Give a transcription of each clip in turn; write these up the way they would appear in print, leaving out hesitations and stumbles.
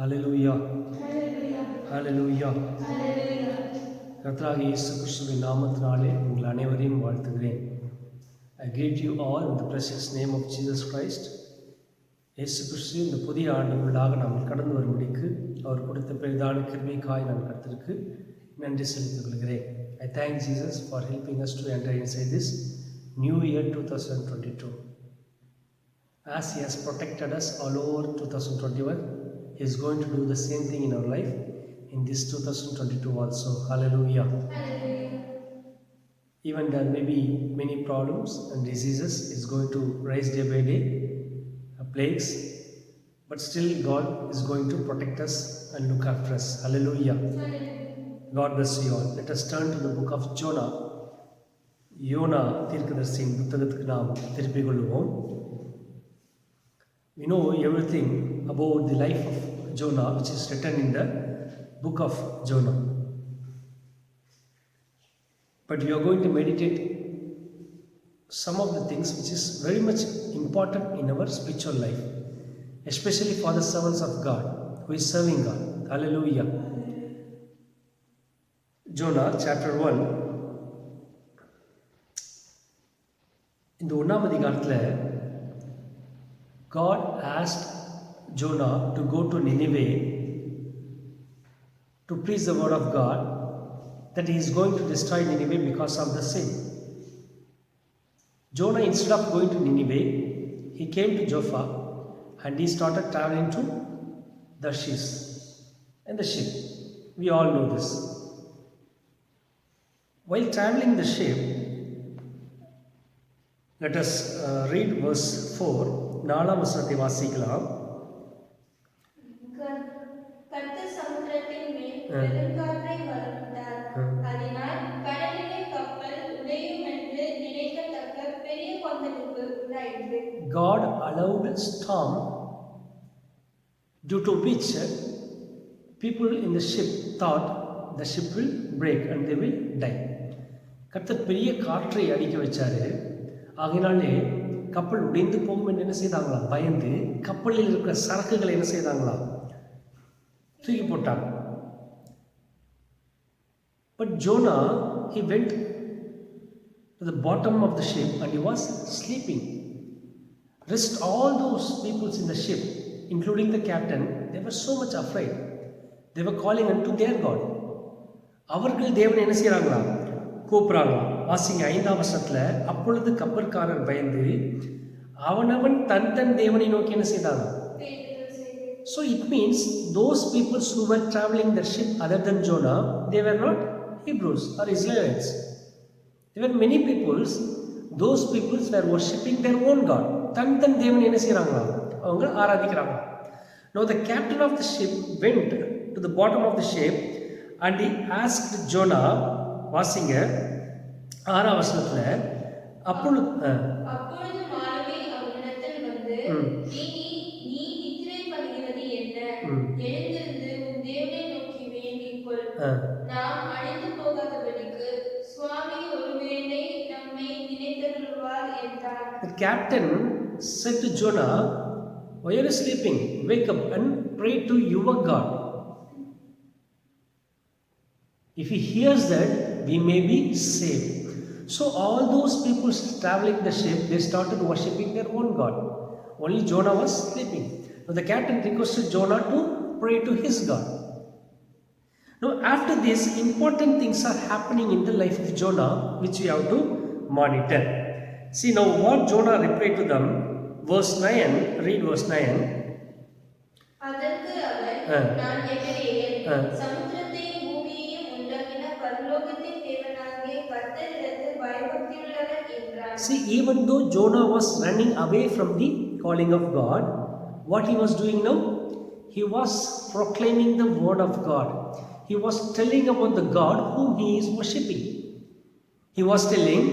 ஹalleluya ஹalleluya. கர்த்தராகிய இயேசு கிறிஸ்துவின் நாமத்தினாலே உங்கள் அனைவரையும் வாழ்த்துகிறேன். I greet you all in the precious name of Jesus Christ. இயேசு கிறிஸ்து இந்த புதிய ஆண்டுக்குள்ளாக நாம் கடந்து வரும்படிக்கு அவர் கொடுத்த பெரிதான கிருபைக்காய் நான் கர்த்தருக்கு நன்றி செலுத்திக் கொள்கிறேன். I thank Jesus for helping us to enter inside this new year 2022. As He has protected us all over 2021, He is going to do the same thing in our life in this 2022 also. Hallelujah. Hallelujah. Even there may be many problems and diseases is going to rise day by day, plagues, but still God is going to protect us and look after us. Hallelujah. God bless you all. Let us turn to the book of Jonah. யோனா தீர்க்கதரிசியின் புத்தகத்துக்கு நாம் திருப்பிக் கொள்வோம். We know everything about the life of Jonah, which is written in the book of Jonah. But we are going to meditate some of the things which is very much important in our spiritual life, especially for the servants of God who is serving God. Hallelujah. Jonah chapter 1. இந்த ஒன்றாம் அதிகாரத்தில் God asked Jonah to go to Nineveh to preach the word of God, that he is going to destroy Nineveh because of the sin. Jonah, instead of going to Nineveh, he came to Joppa and he started traveling to Tarshish and the ship. We all know this. While traveling the ship, let us read verse 4. நாலாம் வசனத்தை வாசிக்கலாம். கர்த்தர் சமுத்திரத்தின் மேல் பெருங்காற்றை வரவிட்டார். அதனால் கடலிலே கப்பல் உடையும் என்று நினைக்கத்தக்க பெரிய கொந்தளிப்பு உண்டாயிற்று. God allowed a storm due to which people in the ship thought the ship will break and they will die. கர்த்தர் பெரிய காற்றை அடிக்க வச்சாரு. ஆகினாலே கப்பல் உடைந்து போகும் என்று என்ன செய்தாங்களா? பயந்து கப்பலில் இருக்கிற சரக்குகளை என்ன செய்தாங்களா? தூக்கி போட்டாங்க. But Jonah, he went to the bottom of the ship and he was sleeping. Rest all those people in the ship, including the captain, they were so much afraid. They were calling unto their God. அவர்கள் தேவனை என்ன செய்கிறாங்களா? கூப்பிட்றாங்களா? வாசிங்க 5ஆம் வசனத்தில், அப்பொழுது கப்பற்காரர் பயந்து அவனவன் தன் தன் தேவனை நோக்கி என்ன செய்தாங்க? So it means those people who were traveling the ship other than Jonah, they were not Hebrews or Israelites. There were many peoples, those peoples were worshipping their own God. தன் தன் தேவனை என்ன செய்கிறாங்களா? அவங்க ஆராதிக்கிறாங்க. Now the captain of the ship went to the bottom of the ship and he asked Jonah, வாசிங்க 6ஆம் வசனத்தில், அப்பொழுது மாலுமி அவனிடத்தில் வந்து, நீ நித்திரை பண்ணுகிறது என்ன? எழுந்திருந்து உன் தேவனை நோக்கி வேண்டிக் கொள். நாம் அழிந்து போகாதபடிக்கு சுவாமி ஒருவேளை நம்மை நினைத்தருள்வார் என்றார். The captain said to Jonah, why are you sleeping? Wake up and pray to your God. If he hears that, we may be saved. So all those people traveling the ship, they started worshipping their own God. Only Jonah was sleeping. Now the captain requested Jonah to pray to his God. Now after this, important things are happening in the life of Jonah, which we have to monitor. See now what Jonah replied to them. Verse 9, read verse 9. அதற்கு அவர், நான் எபிரேயன், சமுத்திரத்தையும் பூமியையும் உண்டாக்கின பரலோகத்தின் தேவனாகிய கர்த்தரிடத்தில் பயபக்தியுள்ளவன் என்றார். See, even though Jonah was running away from the calling of God, what he was doing now? He was proclaiming the word of God. He was telling about the God whom he is worshipping. He was telling,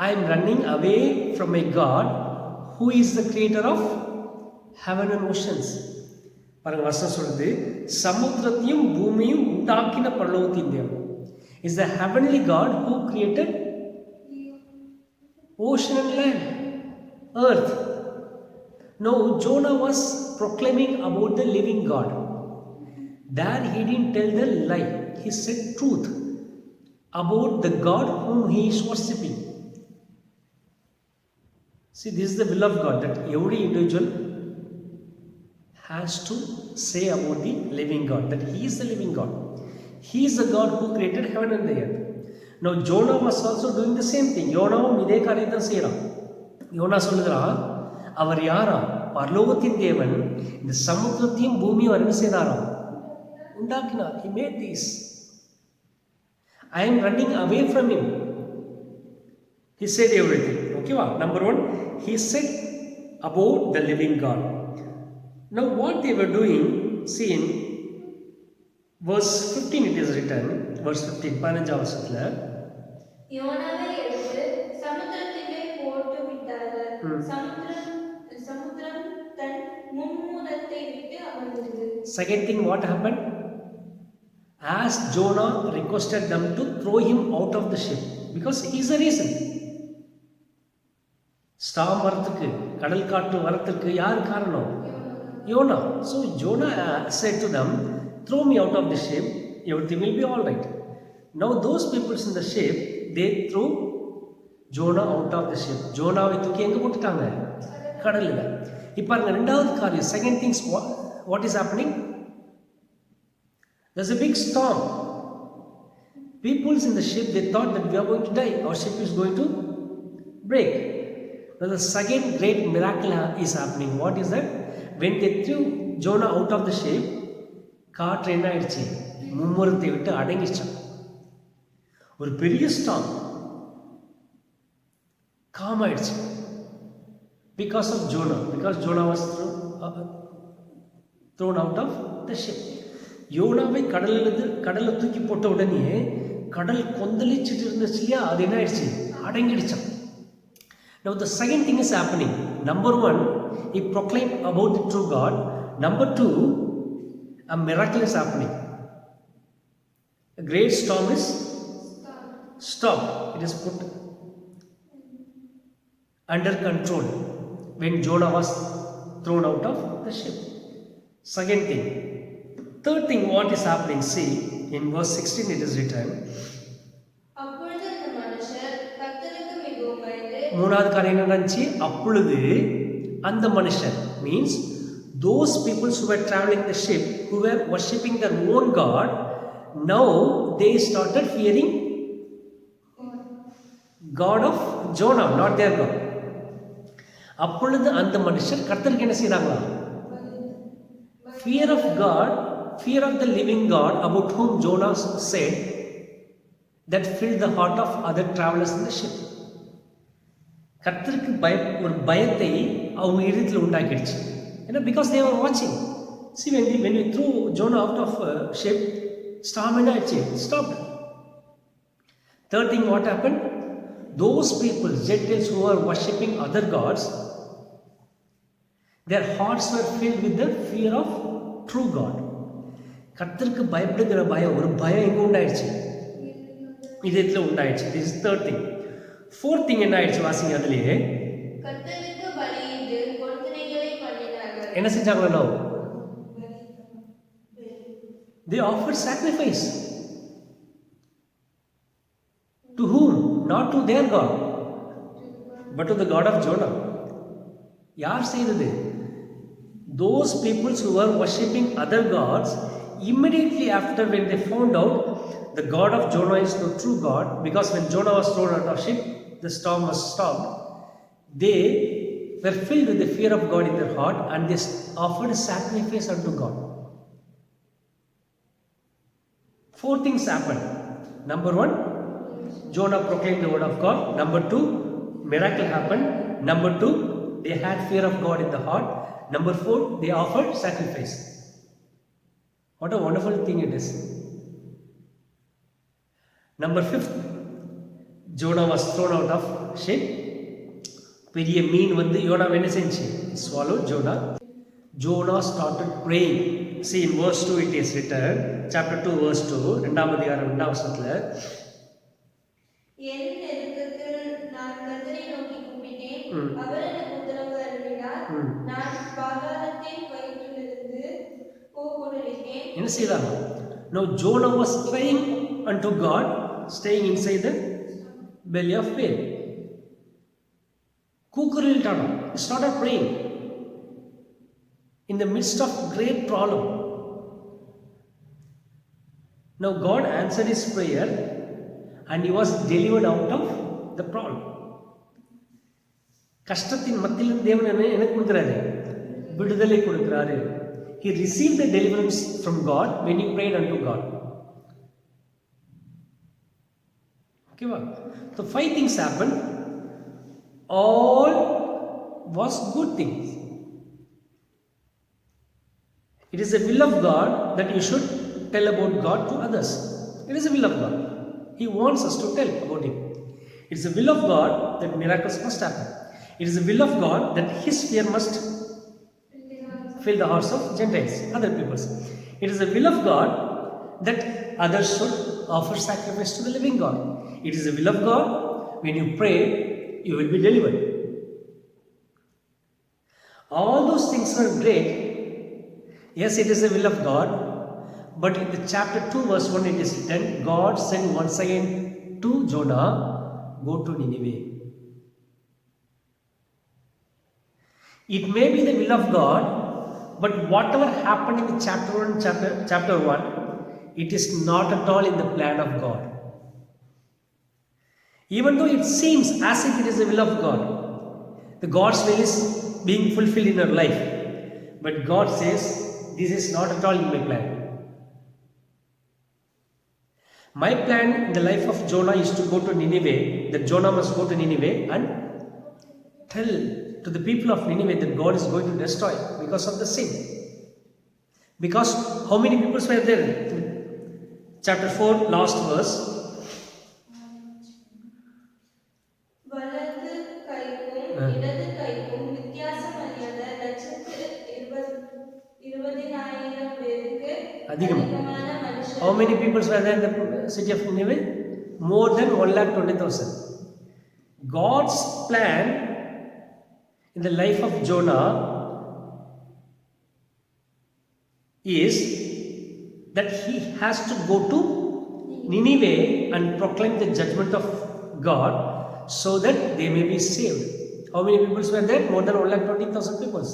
I am running away from a God who is the creator of heaven and oceans. பாருங்க வசனம் சொல்லுது, சமுத்திரத்தையும் பூமியும் உண்டாக்கின பரலோகத்தின் தேவன் is the heavenly God who created ocean and land, earth. Now Jonah was proclaiming about the living God. There he didn't tell the lie. He said truth about the God whom he is worshipping. See, this is the will of God, that every individual has to say about the living God, that he is the living God. He is the God who created heaven and the earth. Now Jonah was also doing the same thing. யோனாவும் இதே காரியத்தை செய்யறான். YONO சொல்லுகிறான், அவர் யாரா? பரலோகத்தின் தேவன் இந்த சமுத்திரத்தையும் பூமியும் என்ன செய்தாராம்? உண்டாக்கினார். He made these. I am running away from him. He said everything. Okay, wow. Number one, he said about the living God. Now what they were doing, see in verse 15 it is written, verse 15, 15 வருஷத்துல யோனாவை எடுத்து சமுத்திரத்திலே போட்டு விட்டார்கள். சமுத்திரம் தன் மும்முரத்தை விட்டு அமர்ந்தது. Second thing, what happened? As Jonah requested them to throw him out of the ship, because he is the reason. ஸ்டாம் வரத்துக்கு, கடல் காற்று வரத்துக்கு யார் காரணம்? YONO. So Jonah said to them, throw me out of the ship, everything will be all right. Now those people in the ship, they threw Jonah out of the ship. ஜோனாவை தூக்கி எங்க போட்டுட்டாங்க? கடல்ல. இப்போ ரெண்டாவது காரியம், second things, what is happening? There's a big storm. People in the ship, they thought that we are going to die, our ship is going to break. Now the second great miracle is happening. What is that? When they threw Jonah out of the ship, காற்று என்ன ஆயிடுச்சு? மும்முரத்தை விட்டு அடங்கிச்சான். ஒரு பெரிய ஸ்டாம் com ஆயிடுச்சு. Because of Jonah. Because Jonah was thrown out of the ship. யோனாவை கடல்ல தூக்கி போட்ட உடனே கடல் கொந்தளிச்சுட்டு இருந்துச்சு இல்லையா, அது என்ன ஆயிடுச்சு? அடங்கிடுச்சான். Now the second thing is happening. Number one, he proclaimed about the true God. Number two, a miracle is happening. A great storm is stopped. It is put under control when Jonah was thrown out of the ship. Second thing. Third thing, what is happening? See, in verse 16 it is written. அப்பொழுது அந்த மனுஷர் கர்த்தருக்கு மிகவும் பயந்து. மூணாவது காரியம் என்ன நடந்துச்சு? அப்பொழுது அந்த மனுஷர் means those people who were traveling the ship, who were worshipping their own God, now they started fearing God of Jonah, not their God. அப்பொழுது அந்த மனுஷர் கர்த்தருக்கு என்ன செய்தாங்களா? Fear of God, fear of the living God about whom Jonah said, that filled the heart of other travelers in the ship. கர்த்தருக்கு ஒரு பயத்தை அவங்க இதயத்தில் உண்டாக்கிடுச்சு. ஏன்னா because they were watching. See, when we threw Jonah out of ship, storm என்ன ஆயிடுச்சு? Stopped. Third thing, what happened? Those people, Gentiles who were worshipping other gods, their hearts were filled with the fear of true God. கர்த்தருக்கு பயப்படுகிற பயம், ஒரு பயம் எங்க உண்டாயிடுச்சு? இதயத்தில் உண்டாயிடுச்சு. This is third thing. Fourth thing என்ன ஆயிடுச்சு? வாசிங்க அதுலயே. கர்த்தருக்கு பலியிட்டு பொருத்தனைகளை பண்ணினார்கள். என்ன செஞ்சாங்களோ? They offered sacrifice. To whom? Not to their God, but to the God of Jonah. யார் செய்தது? Those people who were worshipping other gods, immediately after when they found out the God of Jonah is the true God, because when Jonah was thrown out of ship, the storm was stopped. They were filled with the fear of God in their heart, and they offered a sacrifice unto God. Four things happened. Number one, Jonah proclaimed the word of God. Number two, miracle happened. Number two, they had fear of God in the heart. Number four, they offered sacrifice. What a wonderful thing it is. Number fifth, Jonah was thrown out of ship. பெரிய மீன் வந்து YONO என்ன செஞ்சு? Swallowed Jonah. Jonah started praying. See, in verse 2 it is written, chapter 2 verse 2, இரண்டாம் அதிகாரம் 2ஆம் வசனத்துல, என் நெருக்கத்தில் நான் கர்த்தரை நோக்கி கூப்பிட்டேன், அவர் எனக்கு உத்தரவு அருளினார், நான் என்ன செய்தார்? Now Jonah was crying unto God, staying inside the belly of whale. கூக்குரலிட்டானோ, he started praying in the midst of great problem. Now God answered his prayer and he was delivered out of the problem. கஷ்டத்தின் மத்தியில் தேவன் என்ன கொடுக்கிறாரு? விடுதலை கொடுக்கிறாரு. He received the deliverance from God when he prayed unto God. Okay, so 5 things happened. All was good things. It is the will of God that you should tell about God to others. It is the will of God. He wants us to tell about Him. It is the will of God that miracles must happen. It is the will of God that His fear must fill the hearts of Gentiles, other peoples. It is the will of God that others should offer sacrifice to the living God. It is the will of God when you pray, you will be delivered. All those things were great. Yes, it is the will of God. But in the chapter 2 verse 1 it is written, God sent once again to Jonah, go to Nineveh. It may be the will of God, but whatever happened in the chapter 1, it is not at all in the plan of God. Even though it seems as if it is the will of God, the God's will is being fulfilled in our life. But God says, this is not at all in my plan. My plan in the life of Jonah is to go to Nineveh, that Jonah must go to Nineveh and tell to the people of Nineveh that God is going to destroy because of the sin. Because how many people were there? Chapter 4, last verse. வலது கைக்கும் இடது கைக்கும் வித்தியாசம் அறியாத 120,000 பேருக்கு அதிகமான மனுஷர். How many people were there in the city of Nineveh? More than 120,000. God's plan in the life of Jonah is that he has to go to Nineveh and proclaim the judgment of God so that they may be saved. How many people were there? More than 120,000 people.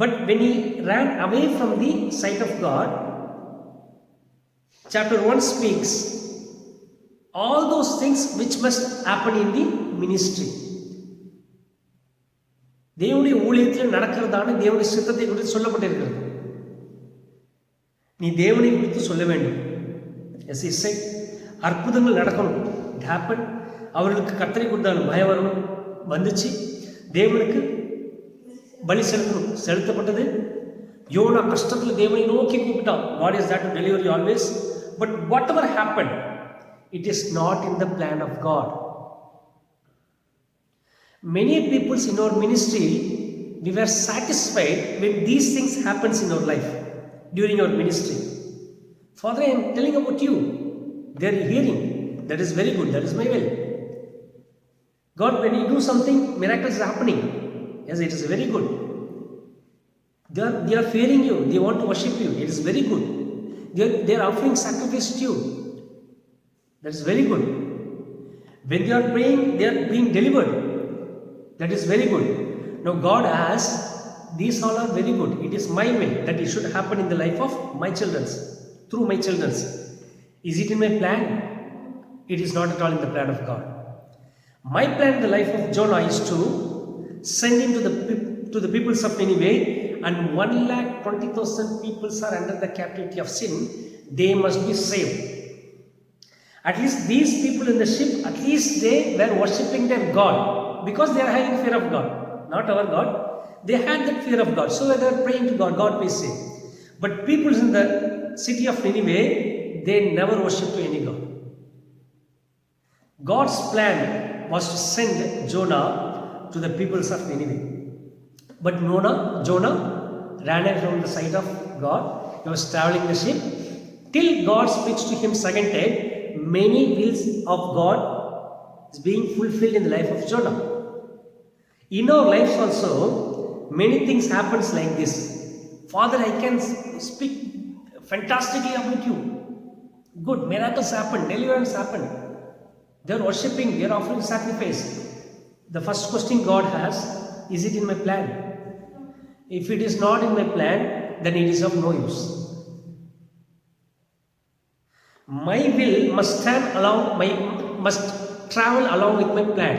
But when he ran away from the sight of God, chapter 1 speaks all those things which must happen in the ministry. தேவனுடைய ஊழியத்தில் நடக்கிறதான தேவனுடைய சித்தத்தை குறித்து சொல்லப்பட்டிருக்கிறது. நீ தேவனை குறித்து சொல்ல வேண்டும். எஸ் இசை அற்புதங்கள் நடக்கணும். It happen. அவர்களுக்கு கர்த்தரை கொடுத்தான பயம் வரணும். வந்துச்சு. தேவனுக்கு பலி செலுத்தணும். செலுத்தப்பட்டது. யோனா கஷ்டத்தில் தேவனை நோக்கி கூப்பிட்டான். God is there to deliver you always. But whatever happened, it is not in the plan of God. Many people in our ministry, we were satisfied when these things happens in our life during our ministry. Father, I am telling about you. They are hearing. That is very good. That is my will. God, when you do something, miracles are happening. Yes, it is very good. They are fearing you. They want to worship you. It is very good. They are offering sacrifice to you. That is very good. When they are praying, they are being delivered. That is very good. Now God has, these all are very good. It is my will that it should happen in the life of my children, through my children. Is it in my plan? It is not at all in the plan of God. My plan in the life of Jonah is to send him to the peoples of Nineveh, and 120,000 people are under the captivity of sin. They must be saved. At least these people in the ship, at least they were worshipping their God, because they are having fear of God, not our God. They had that fear of God, so they are praying to God. God may save. But people in the city of Nineveh, they never worship to any God. God's plan was to send Jonah to the peoples of Nineveh. But Jonah ran away from the sight of God. He was traveling the ship till God speaks to him second time. Many wills of God is being fulfilled in the life of Jonah. In our lives also, many things happens like this. Father, I can speak fantastically about you. Good, miracles happen, deliverance happen. They're worshipping, they're offering sacrifice. The first question God has, is it in my plan? If it is not in my plan, then it is of no use. My will must must travel along with my plan.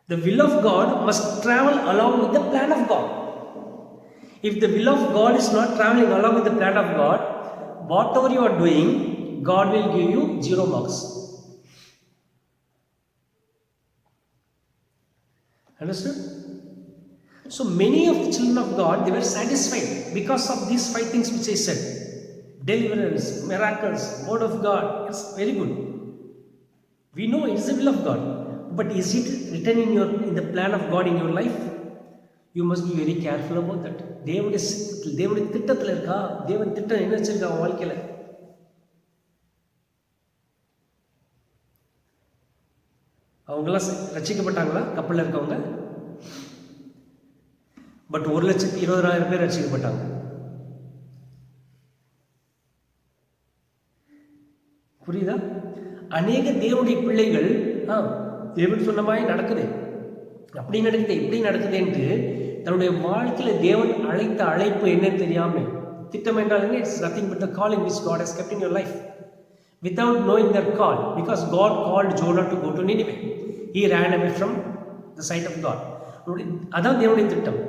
The will of God must travel along with the plan of God. If the will of God is not traveling along with the plan of God, whatever you are doing, God will give you 0 marks. Understood? So many of the children of God, they were satisfied because of these 5 things which I said. Deliverance, miracles, word of God. It's very good. We know it is the will of God. But is it written in the plan of God in your life? You must be very careful about that. தேவனுடைய திட்டத்தில் இருக்கா? தேவன் திட்டம் என்ன வச்சிருக்கா உன் வாழ்க்கையில்? அவங்களாம் ரட்சிக்கப்பட்டாங்களா கப்பலில் இருக்கவங்க? பட் 1,20,000 பேர் ரட்சிக்கப்பட்டாங்க. புரியுதா? அநேக தேவனுடைய பிள்ளைகள் தேவன் சொன்ன மாதிரி நடக்குது, அப்படி நடக்குது, இப்படி நடக்குது என்று தன்னுடைய வாழ்க்கையில் தேவன் அழைத்த அழைப்பு என்னன்னு தெரியாமல், திட்டம் என்றால் என்ன? It's nothing but the calling which God has kept in your life. Without knowing their call, because God called Jonah to go to Nineveh, he ran away from the sight of God. அதான் தேவனுடைய திட்டம்.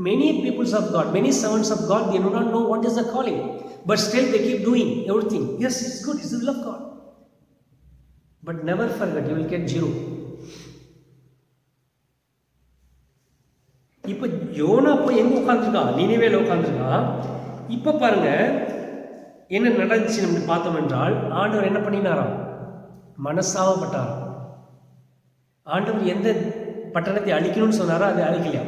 Many peoples of God, many servants of God, they do not know what is the calling, but still they keep doing everything. Yes, it's good, it's the will of God, but never forget, you will get 0. இப்போ YONO போய் எங்கே உட்காந்துருக்கான்? நினிவேல உட்காந்துருக்கான். இப்போ பாருங்க என்ன நடந்துச்சு நம்ம பார்த்தோம் என்றால், ஆண்டவர் என்ன பண்ணினாராம்? மனசாவப்பட்டார். ஆண்டவர் எந்த பட்டணத்தை அழிக்கணும்னு சொன்னாரோ அதை அழிக்கலையா?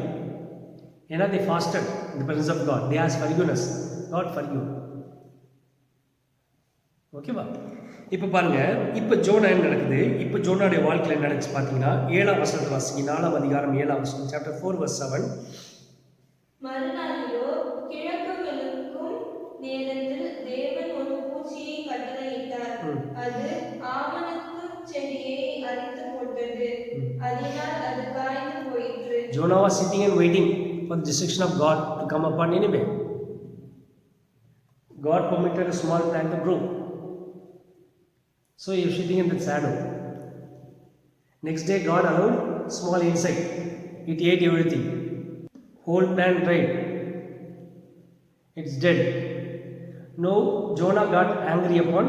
ஏன்னா they fasted in the presence of God. They asked forgiveness. God forgive. ஓகேவா? இப்போ பாருங்க, இப்போ ஜோனா என்ன நடக்குது? இப்போ ஜோனாவுடைய வாழ்க்கையில் நடந்துச்சு பார்த்தீங்கன்னா 7ஆம் வசனத்தை வாசிங்க. 4ஆம் அதிகாரம் 7ஆம் வசனம், சாப்டர் 4 verse 7. மறுநாளிலோ கிழக்கு வெளுக்கும் நேரத்தில் தேவன் ஒரு பூச்சியை கட்டளையிட்டார். அது ஆமணக்கு செடியை அரித்து போட்டது. அதனால் அது காய்ந்து போயிற்று. Jonah was sitting and waiting for the destruction of God to come upon Nineveh. God permitted a small plant to grow. So he was sitting in the shadow. Next day God allowed small insect. It ate everything. Whole plant dried. It's dead. Now Jonah got angry upon.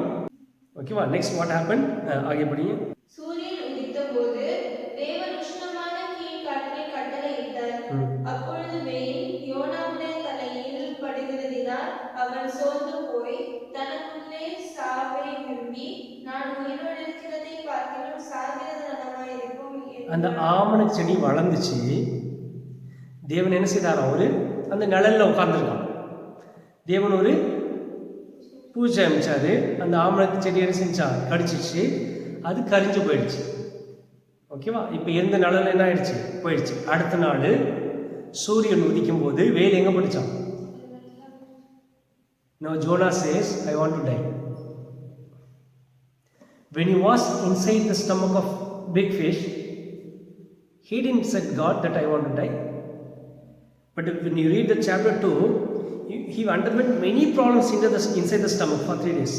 Okay, next what happened? आगे बढ़िए. சூரியன் உதித்த போது தேவன் உஷ்ணமான கீழ் காற்றை கட்டளையிட்டார். அப்பொழுது வெயில் யோனாவுடைய தலையில் படுகிறதினால் அவன் சோர்ந்து போய் தனக்குள்ளே சாவை விரும்பி, நான் உயிரோடு இருக்கிறதை பார்க்கிலும் சாகிறது நலமாயிருக்கும். அந்த ஆமணக்கு செடி வளர்ந்துச்சு. தேவன் என்ன செய்தாரா? அந்த நிழலில் உட்கார்ந்துருக்கான். தேவன் ஒரு பூஜை அமைச்சாரு. அந்த ஆமணக்கு செடி என்ன செஞ்சா? கடிச்சிச்சு. அது கரிஞ்சு போயிடுச்சு. ஓகேவா? இப்போ எந்த நிழல் என்ன ஆயிடுச்சு? போயிடுச்சு. அடுத்த நாள் சூரியன் உதிக்கும் போது வெயில் எங்கே போயிடுச்சான்? Now Jonah says, I want to die. When he was inside the stomach of big fish, he didn't say God that I want to die. But when you read the chapter 2, he underwent many problems inside the stomach for 3 days.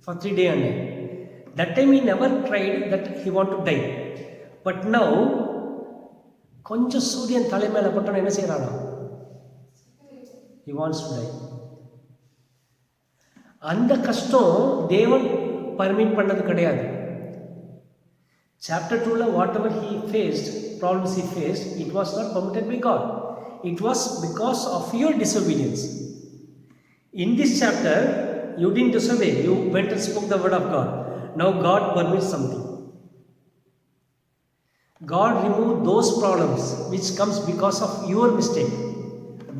For 3 days and night. That time he never tried that he want to die. But now, கொஞ்சம் சூரியன் தலை மேலே பட்டோன்னு என்ன செய்யறானா? He wants to die. அந்த கஷ்டம் தேவன் permit பண்ணது கிடையாது. சாப்டர் 2ல whatever he faced, problems he faced, it was not permitted by God. It was because of your disobedience. In this chapter, you didn't disobey. You went and spoke the word of God. Now God permits something. God removed those problems which comes because of your mistake.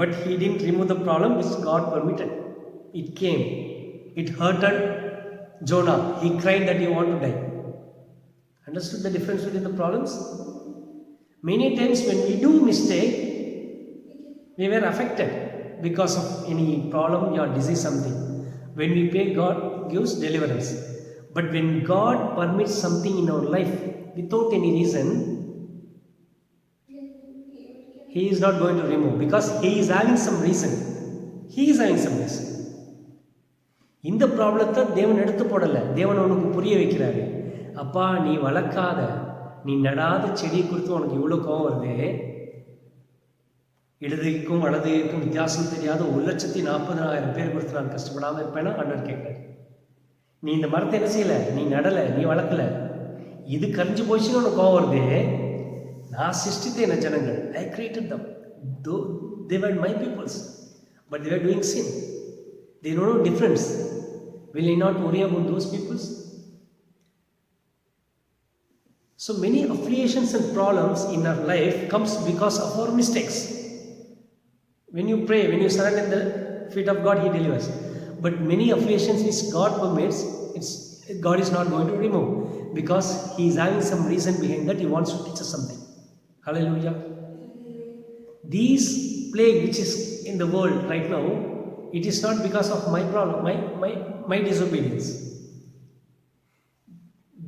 But he didn't remove the problem which God permitted. It came. It hurted Jonah. He cried that he wanted to die. Understood the difference between the problems? Many times when we do mistake, We were affected because of any problem or disease something. When we pray, God gives deliverance. But when God permits something in our life without any reason, He is not going to remove because He is having some reason. He is having some reason. இந்த ப்ராப்ளத்தை தேவன் எடுத்து போடலை. தேவன் உனக்கு புரிய வைக்கிறாரு. அப்பா, நீ வளர்க்காத, நீ நடாத செடியை குறித்து உனக்கு இவ்வளோ கோவம் வருது. இடதுக்கும் வலதுக்கும் வித்தியாசம் தெரியாத 1,40,000 பேர் கொடுத்து நான் கஷ்டப்படாமல் இருப்பேன்னா ஆண்டவர் கேட்குறாரு. நீ இந்த மரத்தை என்ன செய்யலை, நீ நடலை, நீ வளர்க்கலை, இது கரிஞ்சு போச்சுன்னு உனக்கு கோவம் வருது. நான் சிருஷ்டித்தேன் என் ஜனங்கள். I created them. They were my peoples, but they were doing sin. They know no difference. Will I not worry about those peoples? So many afflictions and problems in our life comes because of our mistakes. When you pray, when you surrender in the feet of God, He delivers. But many afflictions which God permits, God is not going to remove because He is having some reason behind that. He wants to teach us something. Hallelujah. These plague which is in the world right now, it is not because of my problem, my disobedience.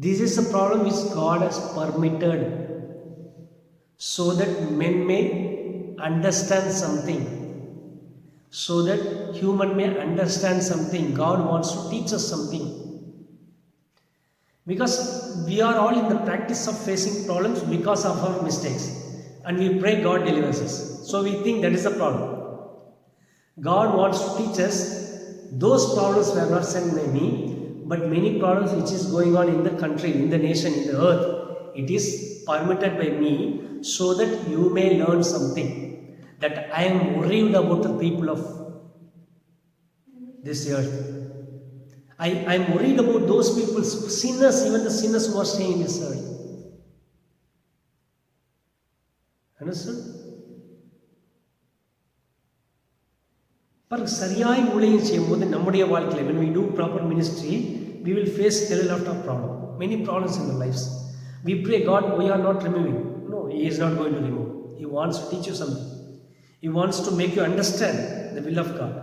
This is a problem which God has permitted so that men may understand something, so that human may understand something. God wants to teach us something. Because we are all in the practice of facing problems because of our mistakes. And we pray God delivers us. So we think that is the problem. God wants to teach us those problems were not sent by me, but many problems which is going on in the country, in the nation, in the earth, it is permitted by me so that you may learn something. That I am worried about the people of this earth. I am worried about those people, sinners, even the sinners who are staying in this earth. Understand? பாருங்க, சரியாய் ஊழியம் செய்யும்போது நம்முடைய வாழ்க்கையில் when we do proper ministry, we will face a lot of problem, many problems in our lives. We pray God, we are not removing. No, He is not going to remove. He wants to teach you something. He wants to make you understand the will of God.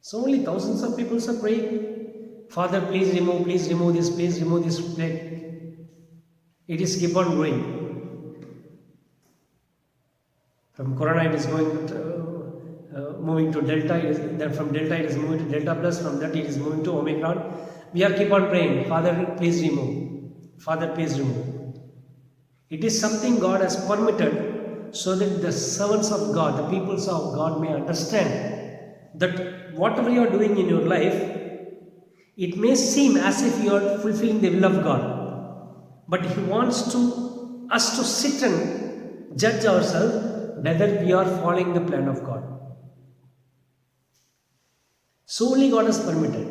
So only thousands of people are praying, Father, please remove this, please remove this plague. It is keep on growing. From Corona it is going to, moving to Delta, then from Delta it is moving to Delta Plus, from that it is moving to Omicron. We are keep on praying, Father, please remove. Father, please remove. It is something God has permitted so that the servants of God, the peoples of God may understand that whatever you are doing in your life, it may seem as if you are fulfilling the will of God. But He wants us to sit and judge ourselves whether we are following the plan of God. So only God has permitted.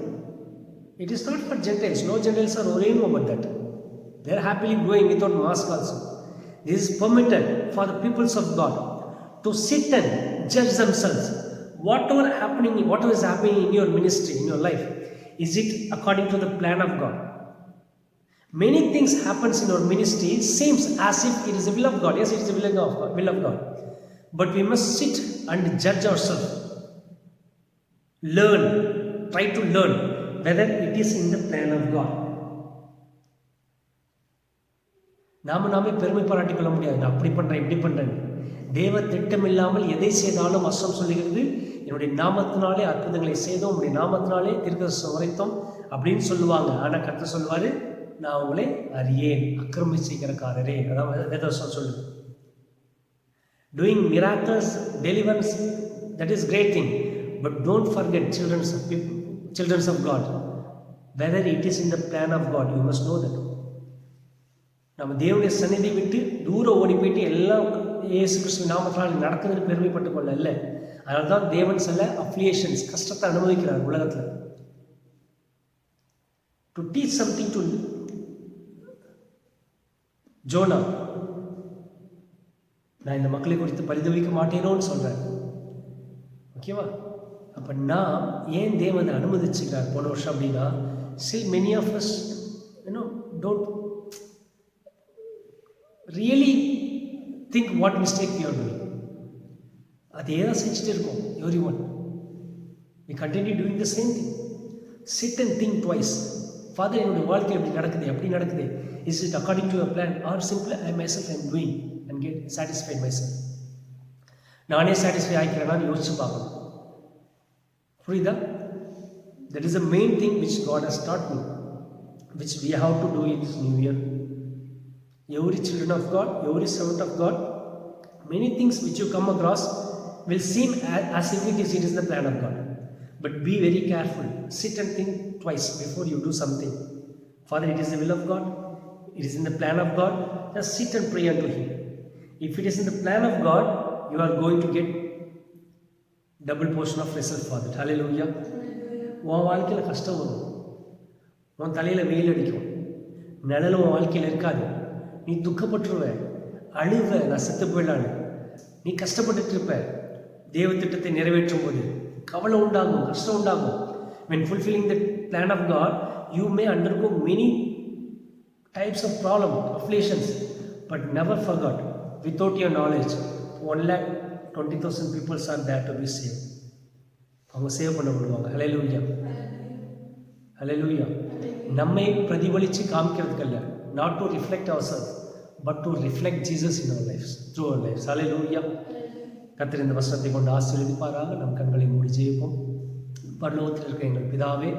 It is not for Gentiles. No Gentiles are worrying about that. They are happily going without mask also. This is permitted for the peoples of God to sit and judge themselves. Whatever is happening in your ministry, in your life, is it according to the plan of God? Many things happens in our ministry seems as if it is the will of God. Yes, it is the will of God. But we must sit and judge ourselves. Try to learn whether it is in the plan of God. நாமே பெருமை பாராட்டிக் கொள்ள முடியாது. நான் அப்படி பண்றேன், இப்படி பண்றேன். தேவ திட்டம் இல்லாமல் எதை செய்தாலும் வசனம் சொல்லுகிறது, என்னுடைய நாமத்தினாலே அற்புதங்களை செய்தோம், உங்களுடைய நாமத்தினாலே தீர்க்கதரிசனம் உரைத்தோம் அப்படின்னு சொல்லுவாங்க. ஆனா கர்த்தர் சொல்லுவாரு, நான் உங்களை அறியேன், அக்கிரமி செய்கிறக்காரரே. அதான் வேதவசனம் சொல்லுது. Doing miracles, deliverance, that is great thing. But don't forget, children of God, whether it is in the plan of God, you must know that. நம்ம தேவனுடைய சந்நிதி விட்டு தூரம் ஓடி போயிட்டு எல்லாம் இயேசு கிறிஸ்து நாமத்தினால் நடக்குதுன்னு பெருமைப்பட்டு கொள்ள இல்லை. அதனால தான் தேவன் சில அஃப்லியேஷன்ஸ், கஷ்டத்தை அனுபவிக்கிறார் உலகத்தில். டு டீச் சம்திங் டு ஜோனா. நான் இந்த மக்களை குறித்து பரிதவிக்க மாட்டேனோன்னு சொல்கிறேன். ஓகேவா? அப்போ நான் ஏன் தேவனை அனுமதிச்சுக்கிறார் போன வருஷம் அப்படின்னா, still many of us don't really think what mistake we are doing. அதே தான் செஞ்சுட்டு இருக்கோம் every one. we continue doing the same thing. sit and think twice. Father, என்னுடைய வாழ்க்கை எப்படி நடக்குது, எப்படி நடக்குது, is it according to a plan or simply I myself am doing and get satisfied myself. நானே சாட்டிஸ்ஃபை ஆகிக்கிறேன்னு யோசிச்சு பார்க்கணும். புரியுதா? that is the main thing which God has taught me, which we have to do in this new year. Every children of God, every servant of God, many things which you come across will seem as if it is the plan of God. But be very careful. Sit and think twice before you do something. Father, it is the will of God. It is in the plan of God. Just sit and pray unto Him. If it is in the plan of God, you are going to get double portion of result, Father. Hallelujah. உன் வாழ்க்கையில் கஷ்டம் வரும், உன் தலையில் வெயில் அடிக்கும், நிழல் உன் வாழ்க்கையில் இருக்காது, நீ துக்கப்பட்டுருவ, அழுவ, நான் செத்து போயிடலான்னு நீ கஷ்டப்பட்டுட்டு இருப்ப. தேவ திட்டத்தை நிறைவேற்றும் போது கவலை உண்டாகும், கஷ்டம் உண்டாகும். when fulfilling the plan of God, you may undergo many types of problem, afflictions, but never forget, without your knowledge 1,20,000 people are there to be saved. அவங்க சேவ் பண்ணப்படுவாங்க. ஹல்லேலூயா, ஹல்லேலூயா. நம்மை பிரதிபலித்து காமிக்கிறதுக்கல்ல, not to reflect ourselves, but to reflect Jesus in our lives, through our lives. ஹல்லேலூயா. கர்த்தர் இந்த வசனத்தை கொண்டு ஆசீர்வதிப்பாராக. நம் கண்களை மூடி ஜெபிப்போம். பரலோகத்தில் இருக்க எங்கள் பிதாவே,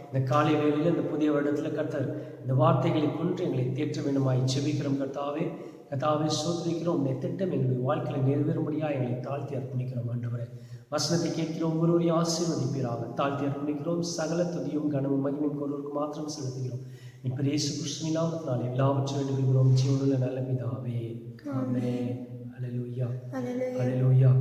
இந்த காலை வேளையில் இந்த புதிய வருடத்தில் கர்த்தர் இந்த வார்த்தைகளை கொன்று எங்களை தேற்ற வேண்டுமாய் ஜெபிக்கிறோம். கர்த்தாவே, கர்த்தாவே சோதரிக்கிறோம். உடைய திட்டம் எங்களுடைய வாழ்க்கையில் நிறைவேறும்படியாக எங்களை தாழ்த்தி அர்ப்பணிக்கிறோம். ஆண்டவரே, வசனத்தை கேட்கிறோம், ஒருவரையும் ஆசீர்வதிப்பீராக. தாழ்த்தி அர்ப்பணிக்கிறோம். சகல துதியும் கனமும் மகிமையும் ஒருவருக்கு மாத்திரம் செலுத்துகிறோம். இப்ப இயேசு கிறிஸ்துவின் நாமத்தினாலே எல்லாவற்றையும் வேண்டுகிறோம். ஜீவனுள்ள நல்ல பிதாவே, ஆமென். ஹல்லேலூயா, ஹல்லேலூயா.